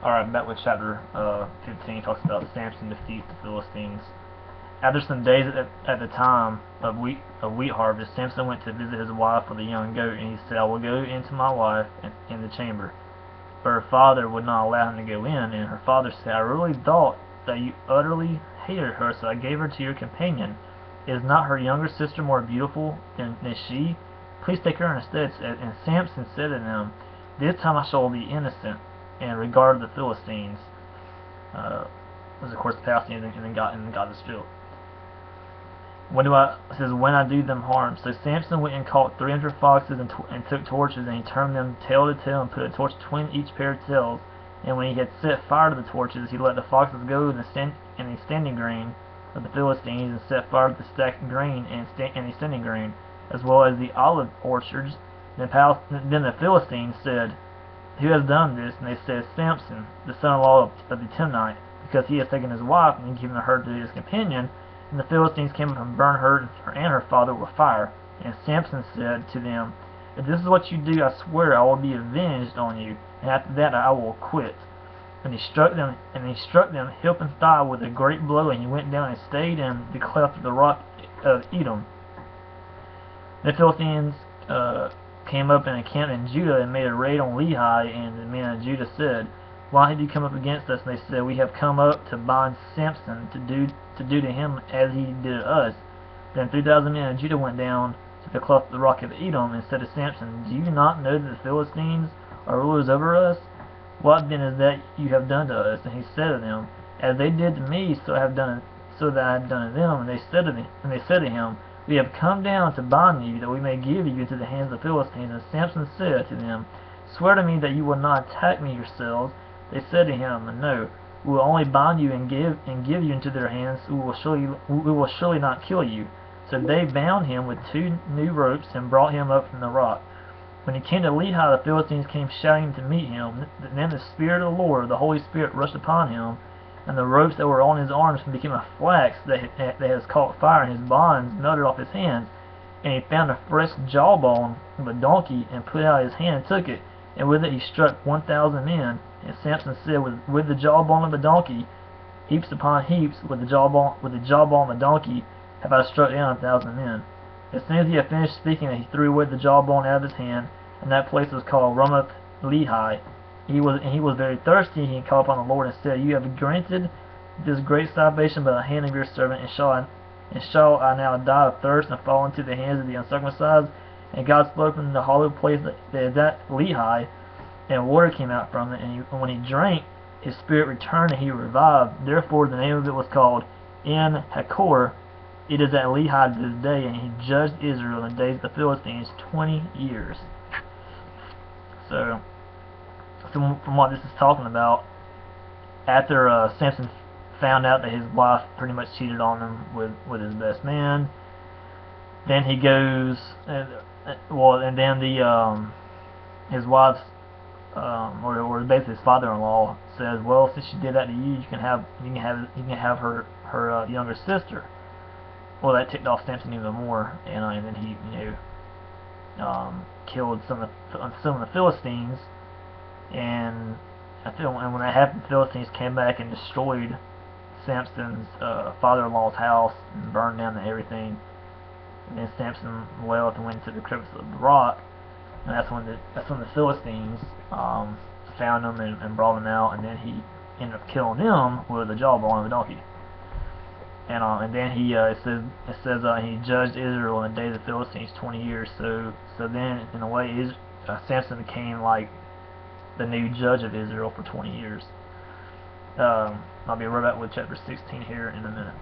Alright, back with chapter 15. Talks about Samson defeats the Philistines. After some days at the time of wheat harvest, Samson went to visit his wife with a young goat, and he said, "I will go into my wife in the chamber." But her father would not allow him to go in, and her father said, "I really thought that you utterly hated her, so I gave her to your companion. Is not her younger sister more beautiful than she? Please take her instead." And Samson said to them, "This time I shall be innocent and regard the Philistines." Was of course the Palestinians, and then God is filled. When I do them harm. So Samson went and caught 300 foxes and took torches, and he turned them tail to tail and put a torch between each pair of tails. And when he had set fire to the torches, he let the foxes go in the standing grain of the Philistines, and set fire to the stacked grain and the standing grain, as well as the olive orchards. Then the Philistines said, "Who has done this?" And they said, "Samson, the son-in-law of the Timnite, because he has taken his wife and given her to his companion." And the Philistines came up and burned her and her father with fire. And Samson said to them, "If this is what you do, I swear I will be avenged on you, and after that I will quit." And he struck them hip and thigh with a great blow, and he went down and stayed in the cleft of the rock of Edom. The Philistines came up and encamped in Judah and made a raid on Lehi, and the men of Judah said, "Why have you come up against us?" And they said, "We have come up to bind Samson, to do to him as he did to us." Then 3,000 men of Judah went down to the cleft of the rock of Edom and said to Samson, "Do you not know that the Philistines are rulers over us? What then is that you have done to us?" And he said to them, "As they did to me, so that I have done to them." And they said to him, "We have come down to bind you, that we may give you into the hands of the Philistines." And Samson said to them, "Swear to me that you will not attack me yourselves." They said to him, "No, we will only bind you and give you into their hands. We will surely not kill you." So they bound him with 2 new ropes and brought him up from the rock. When he came to Lehi, the Philistines came shouting to meet him. Then the Spirit of the Lord, the Holy Spirit, rushed upon him, and the ropes that were on his arms became a flax that has caught fire, and his bonds melted off his hands. And he found a fresh jawbone of a donkey, and put out his hand and took it, and with it he struck 1,000 men. And Samson said, with the jawbone of the donkey, heaps upon heaps, with the jawbone of the donkey, have I struck down 1,000 men. As soon as he had finished speaking, he threw away the jawbone out of his hand, and that place was called Ramoth Lehi. He was very thirsty. He called upon the Lord and said, "You have granted this great salvation by the hand of your servant, and shall I now die of thirst and fall into the hands of the uncircumcised?" And God spoke from the hollow place that is at Lehi, and water came out from it, and when he drank, his spirit returned and he revived. Therefore the name of it was called En Hakor. It is at Lehi to this day, and he judged Israel in the days of the Philistines 20 years. So from what this is talking about, after Samson found out that his wife pretty much cheated on him with his best man, then he goes, and then his wife's or basically his father-in-law says, "Well, since she did that to you, you can have her younger sister." Well, that ticked off Samson even more, and then he killed some of the Philistines, and when that happened, the Philistines came back and destroyed Samson's father-in-law's house and burned down everything. And then Samson left and went to the crevice of the rock, and that's when the Philistines found him and brought him out, and then he ended up killing them with a jawbone of a donkey. And then it says he judged Israel in the days of the Philistines 20 years. So then in a way, Samson became like the new judge of Israel for 20 years. I'll be right back with chapter 16 here in a minute.